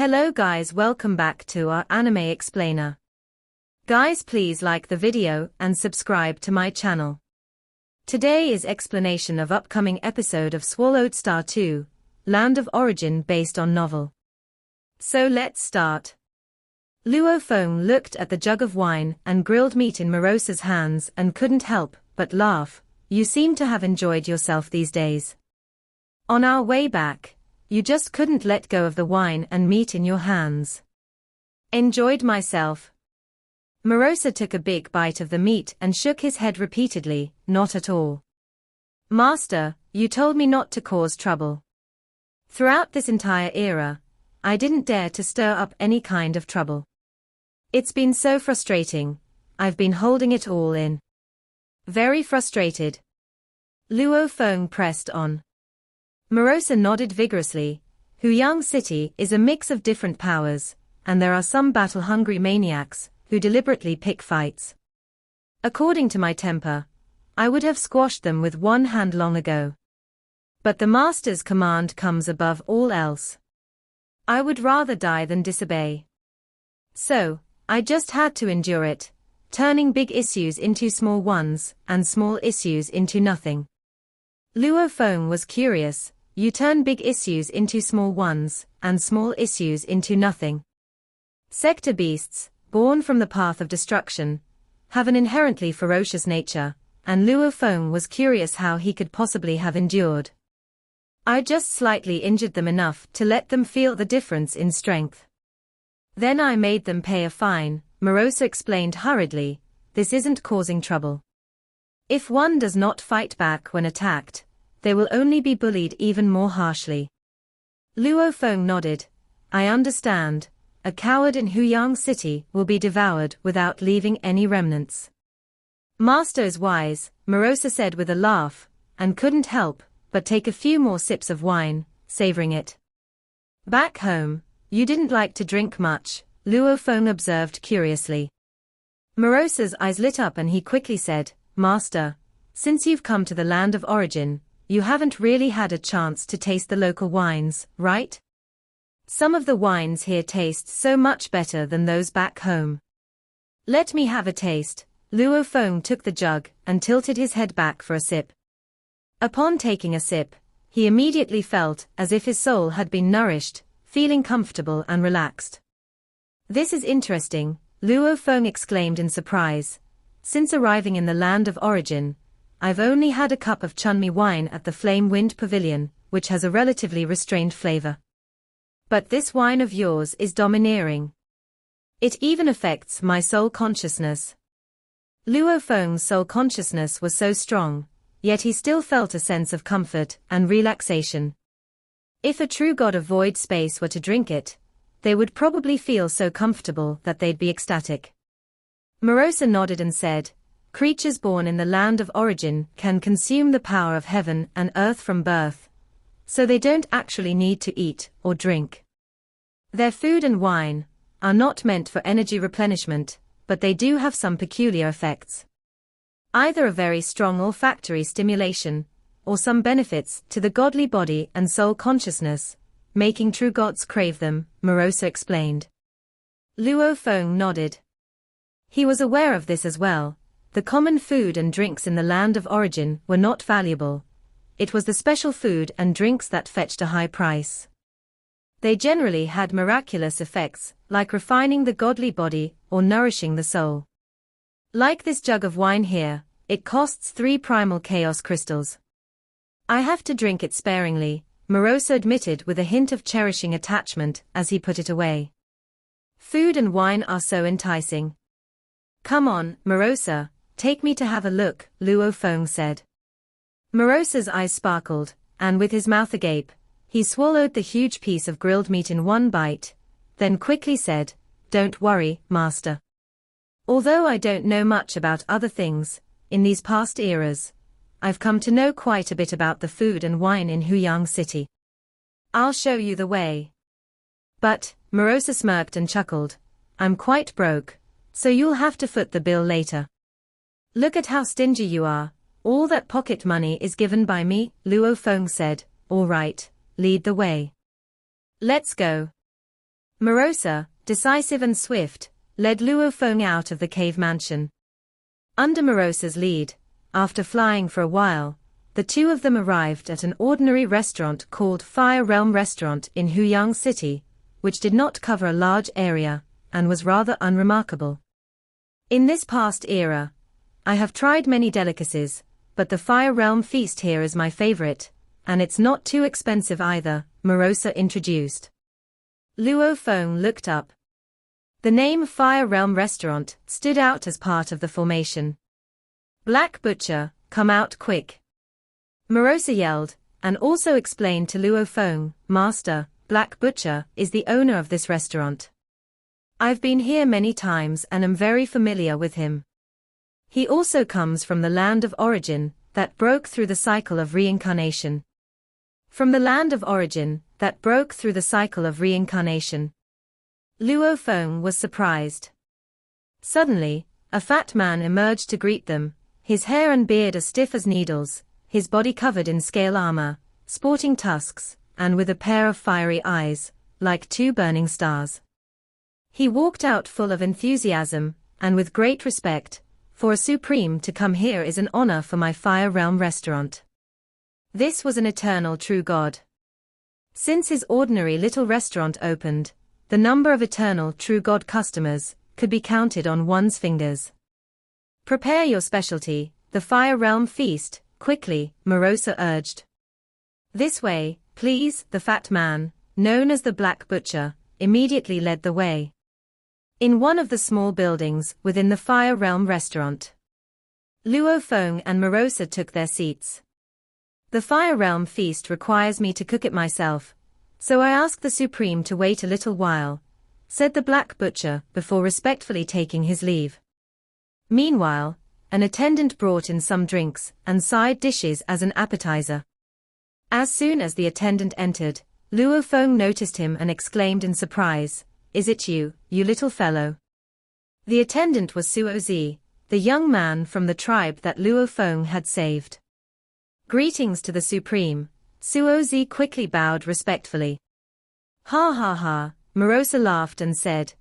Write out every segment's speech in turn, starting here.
Hello guys, welcome back to our anime explainer. Guys, please like the video and subscribe to my channel. Today is explanation of upcoming episode of Swallowed Star 2, Land of Origin based on novel. So let's start. Luo Feng looked at the jug of wine and grilled meat in Morosa's hands and couldn't help but laugh. You seem to have enjoyed yourself these days. On our way back, you just couldn't let go of the wine and meat in your hands. Enjoyed myself. Morosa took a big bite of the meat and shook his head repeatedly, not at all. Master, you told me not to cause trouble. Throughout this entire era, I didn't dare to stir up any kind of trouble. It's been so frustrating, I've been holding it all in. Very frustrated. Luo Feng pressed on. Morosa nodded vigorously. Huyang City is a mix of different powers, and there are some battle-hungry maniacs who deliberately pick fights. According to my temper, I would have squashed them with one hand long ago. But the Master's command comes above all else. I would rather die than disobey. So, I just had to endure it, turning big issues into small ones, and small issues into nothing. Luo Feng was curious. You turn big issues into small ones, and small issues into nothing. Sector beasts, born from the path of destruction, have an inherently ferocious nature, and Luo Feng was curious how he could possibly have endured. I just slightly injured them enough to let them feel the difference in strength. Then I made them pay a fine, Morosa explained hurriedly. This isn't causing trouble. If one does not fight back when attacked, they will only be bullied even more harshly. Luo Feng nodded. I understand. A coward in Huyang City will be devoured without leaving any remnants. Master is wise, Morosa said with a laugh, and couldn't help but take a few more sips of wine, savoring it. Back home, you didn't like to drink much, Luo Feng observed curiously. Morosa's eyes lit up and he quickly said, Master, since you've come to the land of origin, you haven't really had a chance to taste the local wines, right? Some of the wines here taste so much better than those back home. Let me have a taste. Luo Feng took the jug and tilted his head back for a sip. Upon taking a sip, he immediately felt as if his soul had been nourished, feeling comfortable and relaxed. This is interesting, Luo Feng exclaimed in surprise. Since arriving in the land of origin, I've only had a cup of chunmi wine at the Flame Wind Pavilion, which has a relatively restrained flavor. But this wine of yours is domineering. It even affects my soul consciousness. Luo Feng's soul consciousness was so strong, yet he still felt a sense of comfort and relaxation. If a true god of void space were to drink it, they would probably feel so comfortable that they'd be ecstatic. Morosa nodded and said, creatures born in the land of origin can consume the power of heaven and earth from birth, so they don't actually need to eat or drink. Their food and wine are not meant for energy replenishment, but they do have some peculiar effects. Either a very strong olfactory stimulation, or some benefits to the godly body and soul consciousness, making true gods crave them, Morosa explained. Luo Feng nodded. He was aware of this as well. The common food and drinks in the land of origin were not valuable. It was the special food and drinks that fetched a high price. They generally had miraculous effects, like refining the godly body or nourishing the soul. Like this jug of wine here, it costs 3 primal chaos crystals. I have to drink it sparingly, Morosa admitted with a hint of cherishing attachment as he put it away. Food and wine are so enticing. Come on, Morosa. Take me to have a look, Luo Feng said. Morosa's eyes sparkled, and with his mouth agape, he swallowed the huge piece of grilled meat in one bite, then quickly said, Don't worry, Master. Although I don't know much about other things, in these past eras, I've come to know quite a bit about the food and wine in Huyang City. I'll show you the way. But, Morosa smirked and chuckled, I'm quite broke, so you'll have to foot the bill later. Look at how stingy you are. All that pocket money is given by me, Luo Feng said. All right, lead the way. Let's go. Morosa, decisive and swift, led Luo Feng out of the cave mansion. Under Morosa's lead, after flying for a while, the two of them arrived at an ordinary restaurant called Fire Realm Restaurant in Huyang City, which did not cover a large area, and was rather unremarkable. In this past era, I have tried many delicacies, but the Fire Realm feast here is my favorite, and it's not too expensive either, Morosa introduced. Luo Feng looked up. The name Fire Realm Restaurant stood out as part of the formation. Black Butcher, come out quick. Morosa yelled, and also explained to Luo Feng, Master, Black Butcher is the owner of this restaurant. I've been here many times and am very familiar with him. He also comes from the land of origin that broke through the cycle of reincarnation. From the land of origin that broke through the cycle of reincarnation. Luo Feng was surprised. Suddenly, a fat man emerged to greet them, his hair and beard as stiff as needles, his body covered in scale armor, sporting tusks, and with a pair of fiery eyes, like two burning stars. He walked out full of enthusiasm, and with great respect, for a supreme to come here is an honor for my Fire Realm restaurant. This was an eternal true god. Since his ordinary little restaurant opened, the number of eternal true god customers could be counted on one's fingers. Prepare your specialty, the Fire Realm feast, quickly, Morosa urged. This way, please, the fat man, known as the Black Butcher, immediately led the way. In one of the small buildings within the Fire Realm restaurant, Luo Feng and Morosa took their seats. The Fire Realm feast requires me to cook it myself, so I ask the Supreme to wait a little while, said the Black Butcher before respectfully taking his leave. Meanwhile, an attendant brought in some drinks and side dishes as an appetizer. As soon as the attendant entered, Luo Feng noticed him and exclaimed in surprise, "Is it you, you little fellow?" The attendant was Suo Zi, the young man from the tribe that Luo Feng had saved. Greetings to the Supreme, Suo Zi quickly bowed respectfully. Ha ha ha, Morosa laughed and said,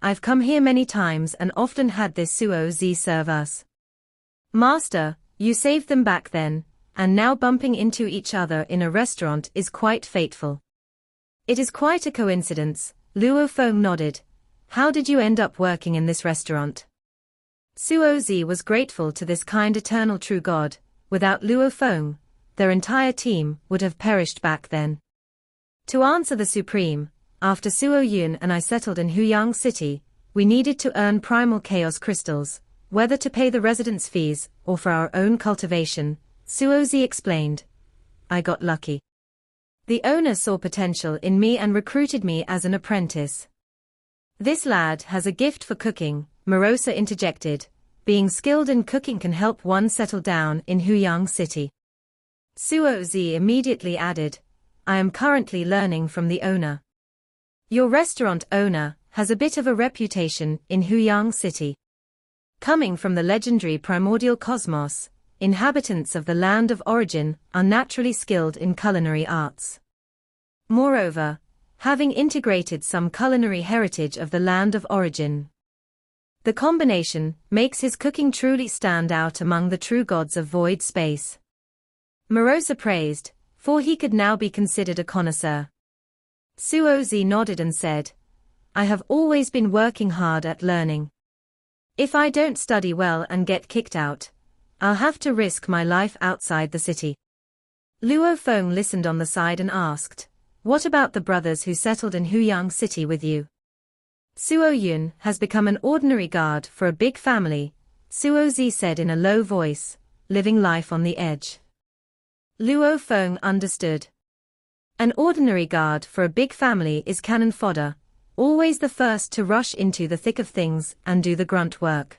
I've come here many times and often had this Suo Zi serve us. Master, you saved them back then, and now bumping into each other in a restaurant is quite fateful. It is quite a coincidence, Luo Feng nodded. How did you end up working in this restaurant? Suo Zi was grateful to this kind eternal true god. Without Luo Feng, their entire team would have perished back then. To answer the Supreme, after Suo Yun and I settled in Huyang City, we needed to earn primal chaos crystals, whether to pay the residence fees or for our own cultivation, Suo Zi explained. I got lucky. The owner saw potential in me and recruited me as an apprentice. This lad has a gift for cooking, Morosa interjected. Being skilled in cooking can help one settle down in Huyang City. Suo Zi immediately added, I am currently learning from the owner. Your restaurant owner has a bit of a reputation in Huyang City. Coming from the legendary primordial cosmos, inhabitants of the land of origin are naturally skilled in culinary arts. Moreover, having integrated some culinary heritage of the land of origin, the combination makes his cooking truly stand out among the true gods of void space. Morosa praised, for he could now be considered a connoisseur. Suo Zi nodded and said, I have always been working hard at learning. If I don't study well and get kicked out, I'll have to risk my life outside the city. Luo Feng listened on the side and asked, what about the brothers who settled in Huyang City with you? Suo Yun has become an ordinary guard for a big family, Suo Zi said in a low voice, living life on the edge. Luo Feng understood. An ordinary guard for a big family is cannon fodder, always the first to rush into the thick of things and do the grunt work.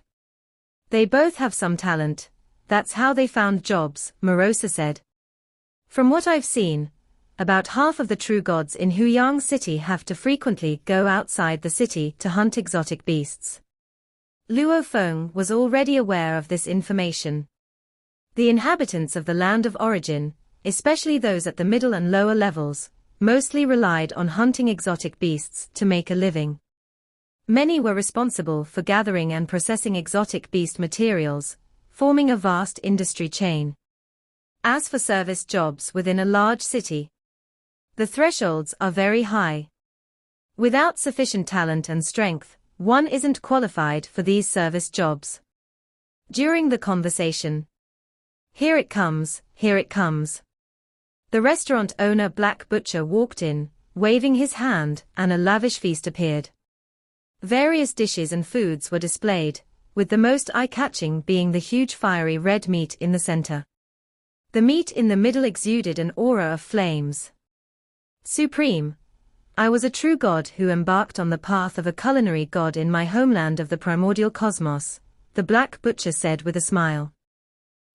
They both have some talent, that's how they found jobs, Morosa said. From what I've seen, about half of the true gods in Huyang City have to frequently go outside the city to hunt exotic beasts. Luo Feng was already aware of this information. The inhabitants of the land of origin, especially those at the middle and lower levels, mostly relied on hunting exotic beasts to make a living. Many were responsible for gathering and processing exotic beast materials, forming a vast industry chain. As for service jobs within a large city, the thresholds are very high. Without sufficient talent and strength, one isn't qualified for these service jobs. During the conversation, "Here it comes, here it comes." The restaurant owner Black Butcher walked in, waving his hand, and a lavish feast appeared. Various dishes and foods were displayed, with the most eye-catching being the huge fiery red meat in the center. The meat in the middle exuded an aura of flames. "Supreme, I was a true god who embarked on the path of a culinary god in my homeland of the primordial cosmos," the Black Butcher said with a smile.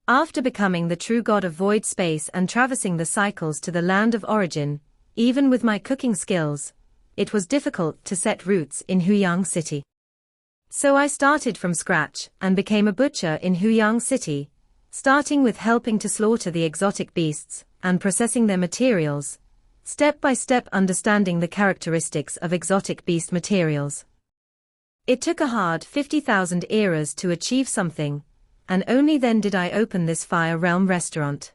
"After becoming the true god of void space and traversing the cycles to the land of origin, even with my cooking skills, it was difficult to set roots in Huyang City. So I started from scratch and became a butcher in Huyang City, starting with helping to slaughter the exotic beasts and processing their materials, step by step understanding the characteristics of exotic beast materials. It took a hard 50,000 eras to achieve something, and only then did I open this Fire Realm restaurant.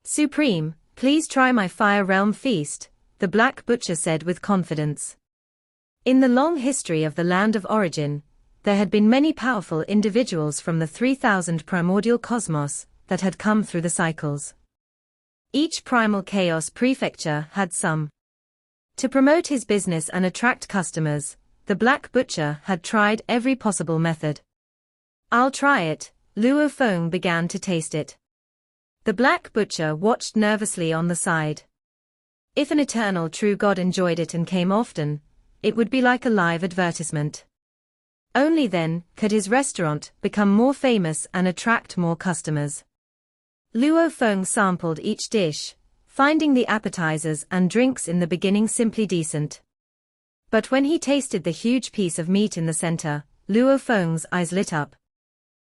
Supreme, please try my Fire Realm feast," the Black Butcher said with confidence. In the long history of the land of origin, there had been many powerful individuals from the 3,000 primordial cosmos that had come through the cycles. Each primal chaos prefecture had some. To promote his business and attract customers, the Black Butcher had tried every possible method. "I'll try it." Luo Feng began to taste it. The Black Butcher watched nervously on the side. If an eternal true god enjoyed it and came often, it would be like a live advertisement. Only then could his restaurant become more famous and attract more customers. Luo Feng sampled each dish, finding the appetizers and drinks in the beginning simply decent. But when he tasted the huge piece of meat in the center, Luo Feng's eyes lit up.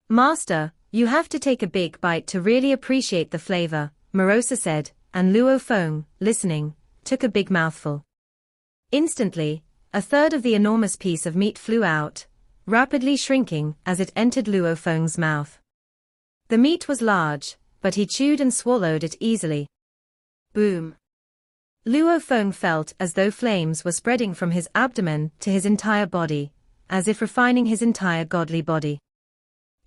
"Master, you have to take a big bite to really appreciate the flavor," Morosa said, and Luo Feng, listening, took a big mouthful. Instantly, a third of the enormous piece of meat flew out, rapidly shrinking as it entered Luo Feng's mouth. The meat was large, but he chewed and swallowed it easily. Boom! Luo Feng felt as though flames were spreading from his abdomen to his entire body, as if refining his entire godly body.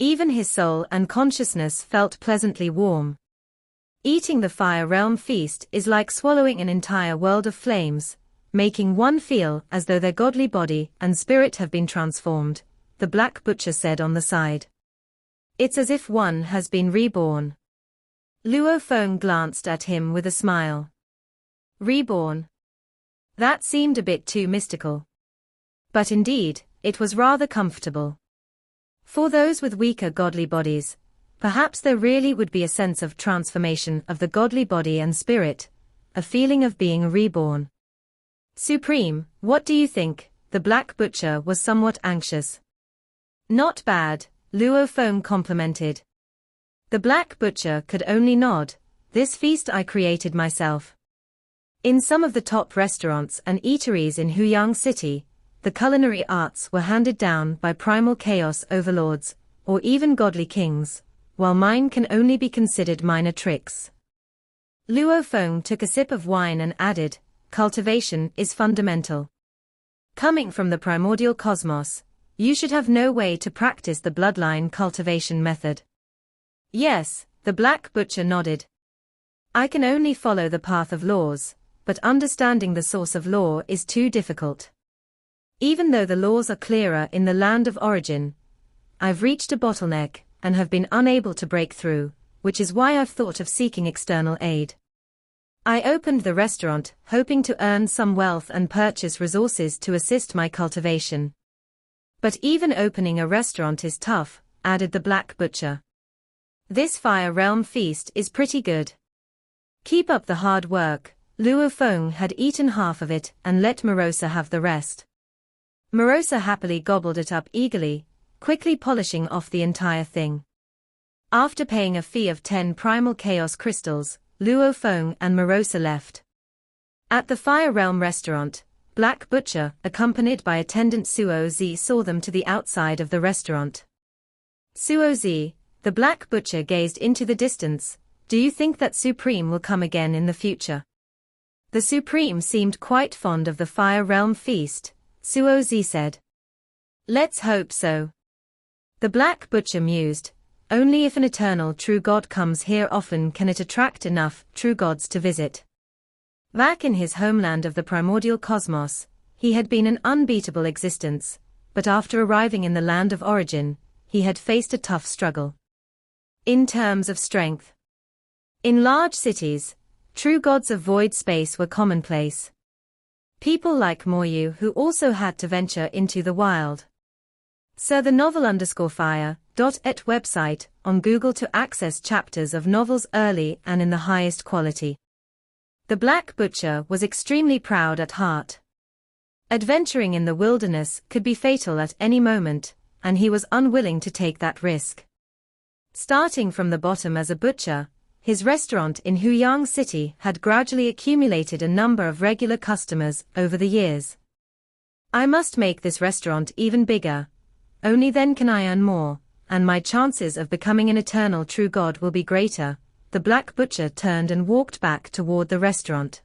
Even his soul and consciousness felt pleasantly warm. Eating the Fire Realm feast is like swallowing an entire world of flames, making one feel as though their godly body and spirit have been transformed, the Black Butcher said on the side. "It's as if one has been reborn." Luo Feng glanced at him with a smile. Reborn? That seemed a bit too mystical. But indeed, it was rather comfortable. For those with weaker godly bodies, perhaps there really would be a sense of transformation of the godly body and spirit, a feeling of being reborn. "Supreme, what do you think?" The Black Butcher was somewhat anxious. "Not bad," Luo Feng complimented. The Black Butcher could only nod. "This feast I created myself." In some of the top restaurants and eateries in Huyang City, the culinary arts were handed down by primal chaos overlords, or even godly kings, while mine can only be considered minor tricks. Luo Feng took a sip of wine and added, "Cultivation is fundamental. Coming from the primordial cosmos, you should have no way to practice the bloodline cultivation method." "Yes," the Black Butcher nodded. "I can only follow the path of laws, but understanding the source of law is too difficult. Even though the laws are clearer in the land of origin, I've reached a bottleneck and have been unable to break through, which is why I've thought of seeking external aid. I opened the restaurant hoping to earn some wealth and purchase resources to assist my cultivation. But even opening a restaurant is tough," added the Black Butcher. "This Fire Realm feast is pretty good. Keep up the hard work." Luo Feng had eaten half of it and let Morosa have the rest. Morosa happily gobbled it up eagerly, quickly polishing off the entire thing. After paying a fee of 10 primal chaos crystals, Luo Feng and Morosa left. At the Fire Realm restaurant, Black Butcher, accompanied by attendant Suo Z, saw them to the outside of the restaurant. Suo Z, the Black Butcher, gazed into the distance. Do you think that Supreme will come again in the future? The Supreme seemed quite fond of the Fire Realm feast, Suo Z said. Let's hope so. The Black Butcher mused. Only if an eternal true god comes here often can it attract enough true gods to visit. Back in his homeland of the primordial cosmos, he had been an unbeatable existence, but after arriving in the land of origin, he had faced a tough struggle. In terms of strength. In large cities, true gods of void space were commonplace. People like Moryu who also had to venture into the wild. Sir the novel_fire.et website on Google to access chapters of novels early and in the highest quality. The Black Butcher was extremely proud at heart. Adventuring in the wilderness could be fatal at any moment, and he was unwilling to take that risk. Starting from the bottom as a butcher, his restaurant in Huyang City had gradually accumulated a number of regular customers over the years. I must make this restaurant even bigger. Only then can I earn more, and my chances of becoming an eternal true god will be greater. The Black Butcher turned and walked back toward the restaurant.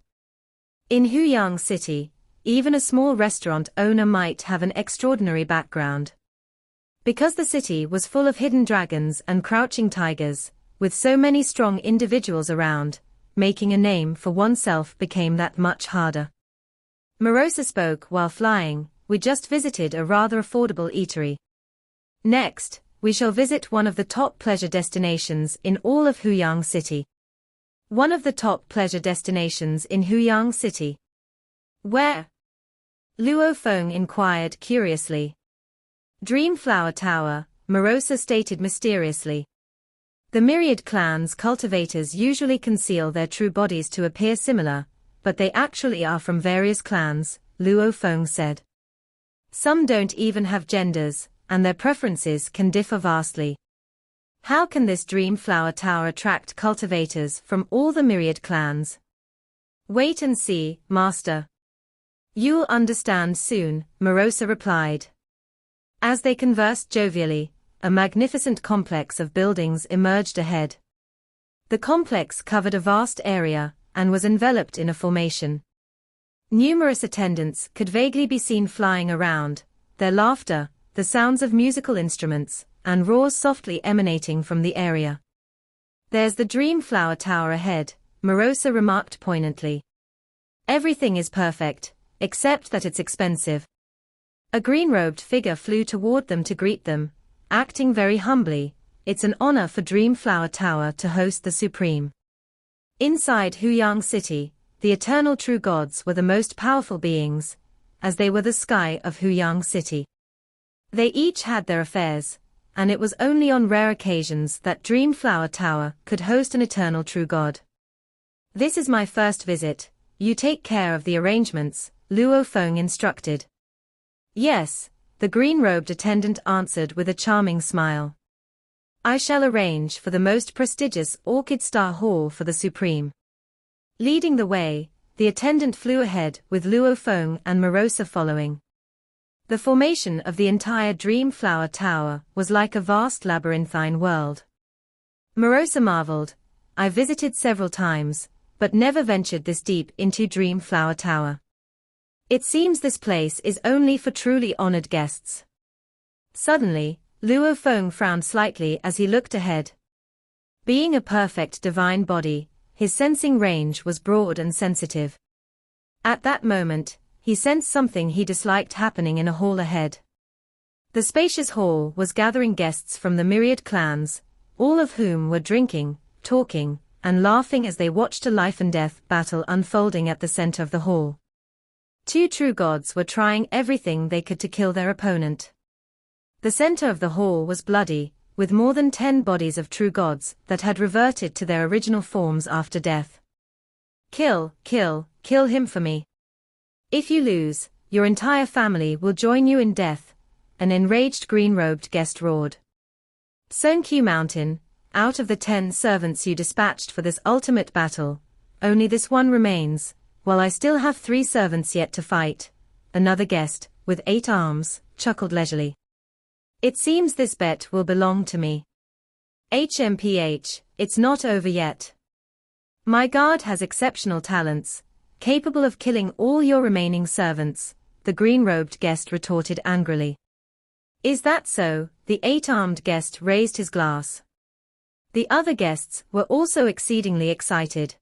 In Huyang City, even a small restaurant owner might have an extraordinary background. Because the city was full of hidden dragons and crouching tigers, with so many strong individuals around, making a name for oneself became that much harder. Morosa spoke while flying. We just visited a rather affordable eatery. Next, we shall visit one of the top pleasure destinations in all of Huyang City. One of the top pleasure destinations in Huyang City. Where? Luo Feng inquired curiously. Dreamflower Tower, Morosa stated mysteriously. The myriad clans cultivators usually conceal their true bodies to appear similar, but they actually are from various clans, Luo Feng said. Some don't even have genders, and their preferences can differ vastly. How can this Dreamflower Tower attract cultivators from all the myriad clans? Wait and see, Master. You'll understand soon, Morosa replied. As they conversed jovially, a magnificent complex of buildings emerged ahead. The complex covered a vast area, and was enveloped in a formation. Numerous attendants could vaguely be seen flying around, their laughter, the sounds of musical instruments, and roars softly emanating from the area. There's the Dreamflower Tower ahead, Morosa remarked poignantly. Everything is perfect, except that it's expensive. A green-robed figure flew toward them to greet them, acting very humbly. It's an honor for Dreamflower Tower to host the Supreme. Inside Huyang City, the eternal true gods were the most powerful beings, as they were the sky of Huyang City. They each had their affairs, and it was only on rare occasions that Dreamflower Tower could host an eternal true god. This is my first visit, you take care of the arrangements, Luo Feng instructed. Yes, the green-robed attendant answered with a charming smile. I shall arrange for the most prestigious Orchid Star Hall for the Supreme. Leading the way, the attendant flew ahead with Luo Feng and Morosa following. The formation of the entire Dreamflower Tower was like a vast labyrinthine world. Morosa marveled. I visited several times, but never ventured this deep into Dreamflower Tower. It seems this place is only for truly honored guests. Suddenly, Luo Feng frowned slightly as he looked ahead. Being a perfect divine body, his sensing range was broad and sensitive. At that moment, he sensed something he disliked happening in a hall ahead. The spacious hall was gathering guests from the myriad clans, all of whom were drinking, talking, and laughing as they watched a life-and-death battle unfolding at the center of the hall. Two true gods were trying everything they could to kill their opponent. The center of the hall was bloody, with more than 10 bodies of true gods that had reverted to their original forms after death. Kill him for me. If you lose, your entire family will join you in death, an enraged green-robed guest roared. Sonkyu Mountain, out of the 10 servants you dispatched for this ultimate battle, only this one remains, while I still have 3 servants yet to fight. Another guest, with 8 arms, chuckled leisurely. It seems this bet will belong to me. HMPH, it's not over yet. My guard has exceptional talents, capable of killing all your remaining servants, the green-robed guest retorted angrily. Is that so? The 8-armed guest raised his glass. The other guests were also exceedingly excited.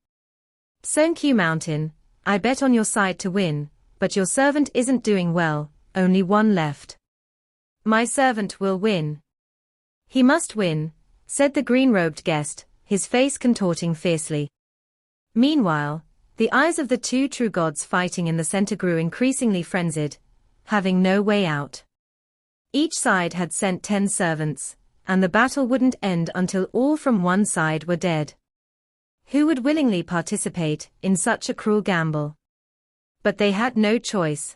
Seonkyu Mountain, I bet on your side to win, but your servant isn't doing well, only 1 left. My servant will win. He must win, said the green-robed guest, his face contorting fiercely. Meanwhile, the eyes of the 2 true gods fighting in the center grew increasingly frenzied, having no way out. Each side had sent 10 servants, and the battle wouldn't end until all from one side were dead. Who would willingly participate in such a cruel gamble? But they had no choice.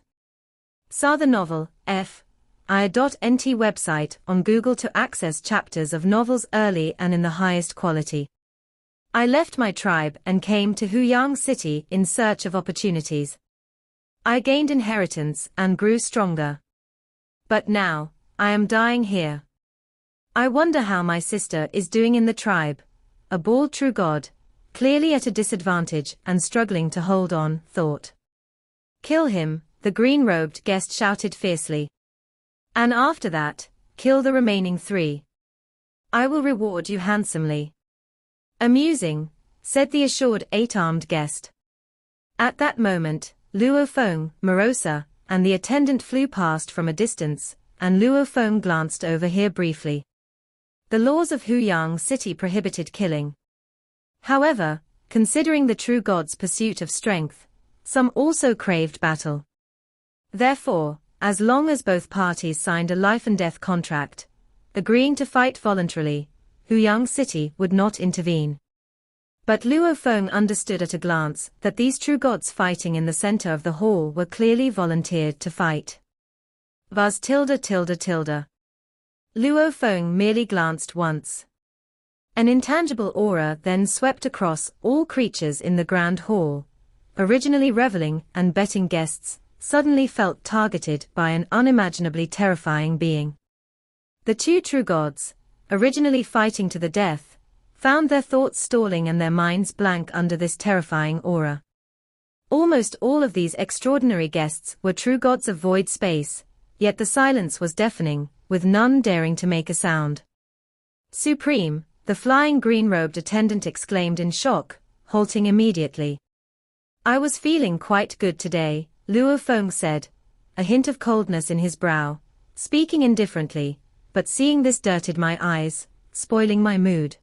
Saw the novel, F.I.nt website on Google to access chapters of novels early and in the highest quality. I left my tribe and came to Huyang City in search of opportunities. I gained inheritance and grew stronger. But now, I am dying here. I wonder how my sister is doing in the tribe. A bald true god, clearly at a disadvantage and struggling to hold on, thought. Kill him, the green-robed guest shouted fiercely. And after that, kill the remaining 3. I will reward you handsomely. Amusing, said the assured 8-armed guest. At that moment, Luo Feng, Morosa, and the attendant flew past from a distance, and Luo Feng glanced over here briefly. The laws of Huyang City prohibited killing. However, considering the true god's pursuit of strength, some also craved battle. Therefore, as long as both parties signed a life-and-death contract, agreeing to fight voluntarily, Huyang City would not intervene. But Luo Feng understood at a glance that these true gods fighting in the center of the hall were clearly volunteered to fight. Vaz tilde. Luo Feng merely glanced once. An intangible aura then swept across all creatures in the grand hall. Originally reveling and betting guests suddenly felt targeted by an unimaginably terrifying being. The 2 true gods, originally fighting to the death, found their thoughts stalling and their minds blank under this terrifying aura. Almost all of these extraordinary guests were true gods of void space, yet the silence was deafening, with none daring to make a sound. Supreme, the flying green-robed attendant exclaimed in shock, halting immediately. I was feeling quite good today, Luo Feng said, a hint of coldness in his brow, speaking indifferently, but seeing this dirted my eyes, spoiling my mood.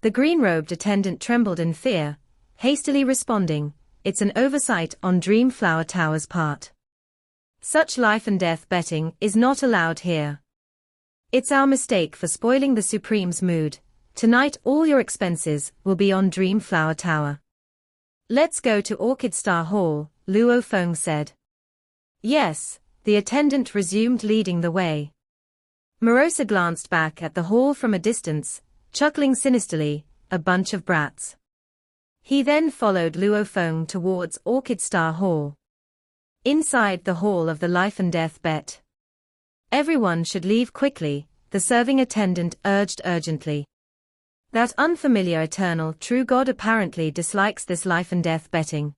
The green-robed attendant trembled in fear, hastily responding, it's an oversight on Dreamflower Tower's part. Such life-and-death betting is not allowed here. It's our mistake for spoiling the Supreme's mood. Tonight all your expenses will be on Dreamflower Tower. Let's go to Orchid Star Hall, Luo Feng said. Yes, the attendant resumed leading the way. Morosa glanced back at the hall from a distance, chuckling sinisterly, a bunch of brats. He then followed Luo Feng towards Orchid Star Hall. Inside the hall of the life and death bet. Everyone should leave quickly, the serving attendant urged urgently. That unfamiliar eternal true god apparently dislikes this life and death betting.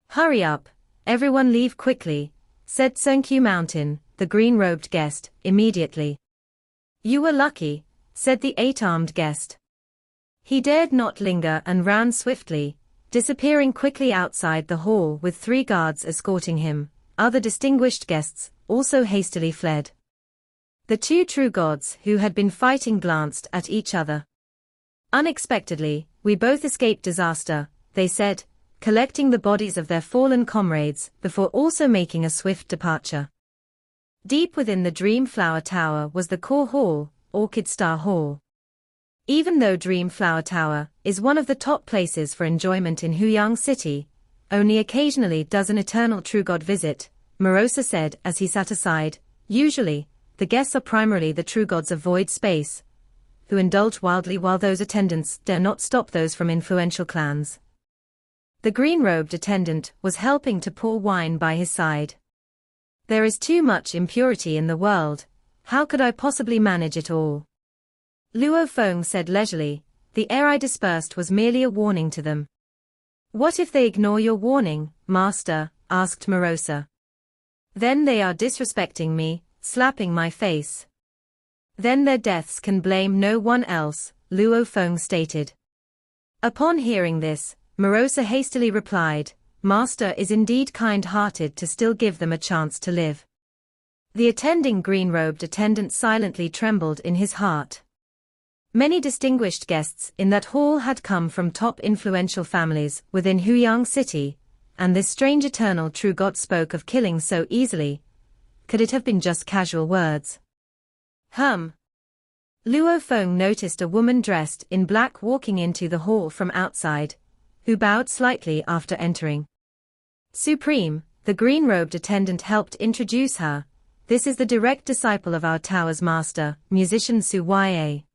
Hurry up, everyone leave quickly, said Seonkyu Mountain, the green-robed guest, immediately. You were lucky, said the 8-armed guest. He dared not linger and ran swiftly, disappearing quickly outside the hall with 3 guards escorting him. Other distinguished guests also hastily fled. The 2 true gods who had been fighting glanced at each other. Unexpectedly, we both escaped disaster, they said, collecting the bodies of their fallen comrades before also making a swift departure. Deep within the Dreamflower Tower was the core hall, Orchid Star Hall. Even though Dreamflower Tower is one of the top places for enjoyment in Huyang City, only occasionally does an eternal true god visit, Morosa said as he sat aside. Usually, the guests are primarily the true gods of void space, who indulge wildly while those attendants dare not stop those from influential clans. The green-robed attendant was helping to pour wine by his side. There is too much impurity in the world. How could I possibly manage it all? Luo Feng said leisurely. The air I dispersed was merely a warning to them. What if they ignore your warning, master? Asked Morosa. Then they are disrespecting me, slapping my face. Then their deaths can blame no one else, Luo Feng stated. Upon hearing this, Morosa hastily replied, Master is indeed kind-hearted to still give them a chance to live. The attending green-robed attendant silently trembled in his heart. Many distinguished guests in that hall had come from top influential families within Huyang City, and this strange eternal true God spoke of killing so easily. Could it have been just casual words? Luo Feng noticed a woman dressed in black walking into the hall from outside, who bowed slightly after entering. Supreme, the green-robed attendant helped introduce her. This is the direct disciple of our tower's master, musician Su Ye.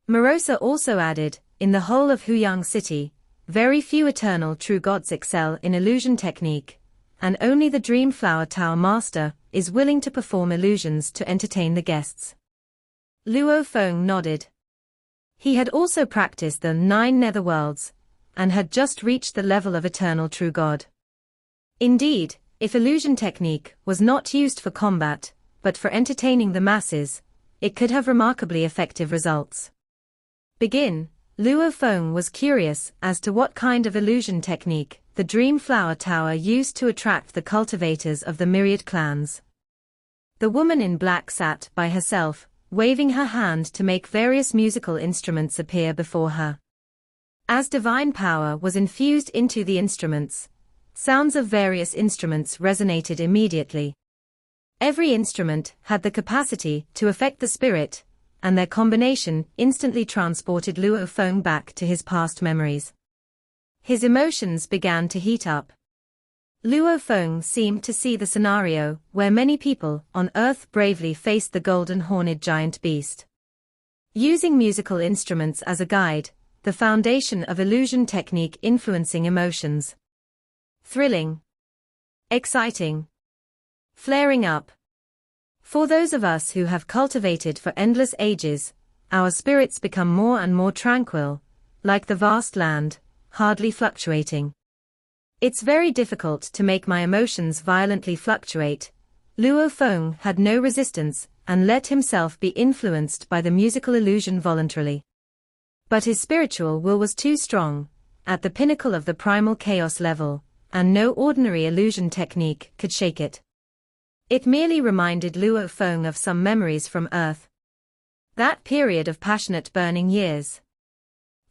Morosa also added, in the whole of Huyang City, very few eternal true gods excel in illusion technique, and only the Dreamflower Tower master is willing to perform illusions to entertain the guests. Luo Feng nodded. He had also practiced the 9 netherworlds, and had just reached the level of eternal true god. Indeed, if illusion technique was not used for combat, but for entertaining the masses, it could have remarkably effective results. Luo Feng was curious as to what kind of illusion technique the Dreamflower Tower used to attract the cultivators of the myriad clans. The woman in black sat by herself, waving her hand to make various musical instruments appear before her. As divine power was infused into the instruments, sounds of various instruments resonated immediately. Every instrument had the capacity to affect the spirit, and their combination instantly transported Luo Feng back to his past memories. His emotions began to heat up. Luo Feng seemed to see the scenario where many people on Earth bravely faced the golden-horned giant beast. Using musical instruments as a guide, the foundation of illusion technique influencing emotions. Thrilling. Exciting. Flaring up. For those of us who have cultivated for endless ages, our spirits become more and more tranquil, like the vast land, hardly fluctuating. It's very difficult to make my emotions violently fluctuate. Luo Feng had no resistance and let himself be influenced by the musical illusion voluntarily. But his spiritual will was too strong, at the pinnacle of the primal chaos level, and no ordinary illusion technique could shake it. It merely reminded Luo Feng of some memories from Earth. That period of passionate burning years.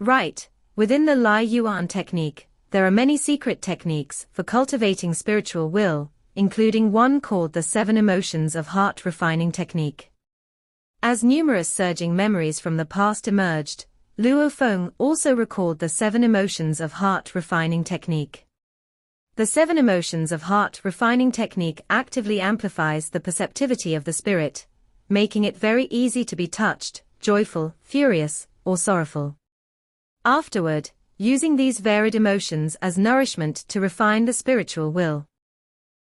Right, within the Lai Yuan technique, there are many secret techniques for cultivating spiritual will, including one called the 7 emotions of heart refining technique. As numerous surging memories from the past emerged, Luo Feng also recalled the 7 emotions of heart refining technique. The 7 emotions of heart refining technique actively amplifies the perceptivity of the spirit, making it very easy to be touched, joyful, furious, or sorrowful. Afterward, using these varied emotions as nourishment to refine the spiritual will.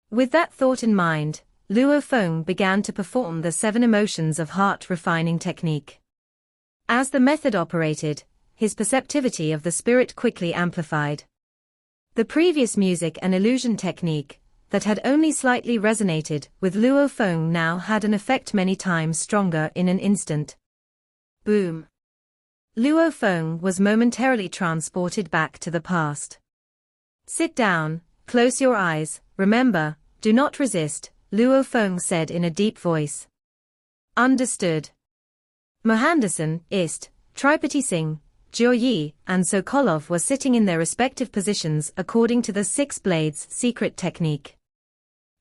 With that thought in mind, Luo Feng began to perform the 7 emotions of heart refining technique. As the method operated, his perceptivity of the spirit quickly amplified. The previous music and illusion technique, that had only slightly resonated with Luo Feng, now had an effect many times stronger in an instant. Boom! Luo Feng was momentarily transported back to the past. Sit down, close your eyes, remember, do not resist, Luo Feng said in a deep voice. Understood. Mohandasan, Ist, Tripati Singh, Jiu Yi, and Sokolov were sitting in their respective positions according to the 6 Blades secret technique.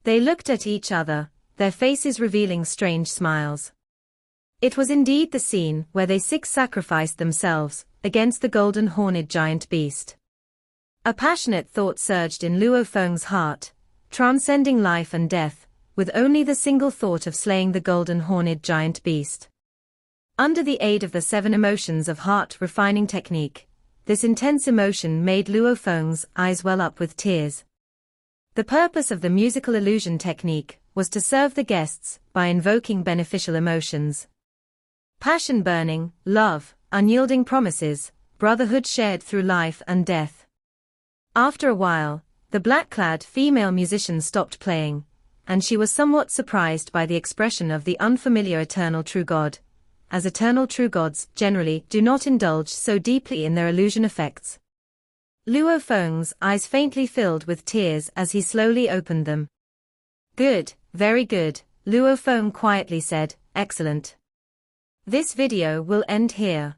They looked at each other, their faces revealing strange smiles. It was indeed the scene where they 6 sacrificed themselves against the golden-horned giant beast. A passionate thought surged in Luo Feng's heart, transcending life and death, with only the single thought of slaying the golden-horned giant beast. Under the aid of the 7 emotions of heart refining technique, This intense emotion made Luo Feng's eyes well up with tears. The purpose of the musical illusion technique was to serve the guests by invoking beneficial emotions. Passion burning, love, unyielding promises, brotherhood shared through life and death. After a while, the black-clad female musician stopped playing, and she was somewhat surprised by the expression of the unfamiliar eternal true God, as eternal true gods generally do not indulge so deeply in their illusion effects. Luo Feng's eyes faintly filled with tears as he slowly opened them. Good, very good, Luo Feng quietly said, excellent. This video will end here.